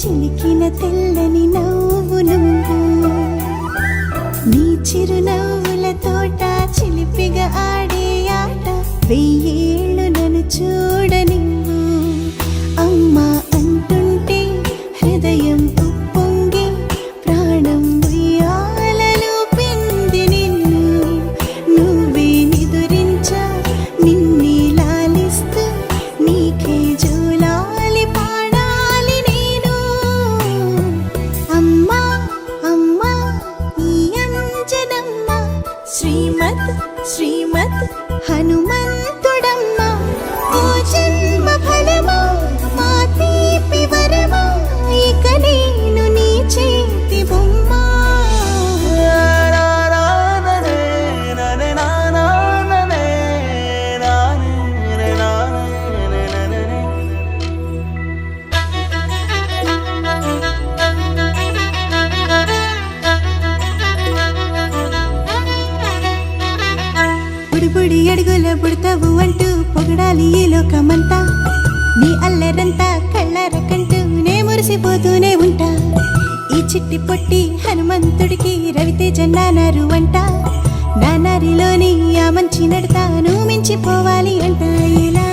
చిలికిన తెల్లని నవ్వు నువ్వు నీ చిరునవ్వుల తోట చిలిపిగా ఆడే ఆట వెయ్యేళ్ళు నన్ను చూడనివ్వు అమ్మా అంటుంటే హృదయం ఉప్పొంగి ప్రాణం ఉయ్యాలలో పిండి నిన్ను నువ్వే నిదురించా నిన్నే లాలిస్తూ నీకే జోలాలి పాడాలి నేను అమ్మా అమ్మా ఈ అంజనమ్మ శ్రీమత్ శ్రీమత్ హనుమంతుడమ్మ ఓ జన్మ ఫలమా మా తీపి వరమా ఇక నేను నీ చేతి బొమ్మ బుడిబుడి అడుగుల బుడతావు అంటూ పొగడాలి ఈ లోకమంతా నీ అల్లరంతా కళ్ళారకంటూ నే మురిసిపోతూనే ఉంటా ఈ చిట్టి పొట్టి హనుమంతుడికి రవితేజ నానారు అంట నానారిలోని ఆ మంచి నడతా నువ్వు మించిపోవాలి అంట ఇలా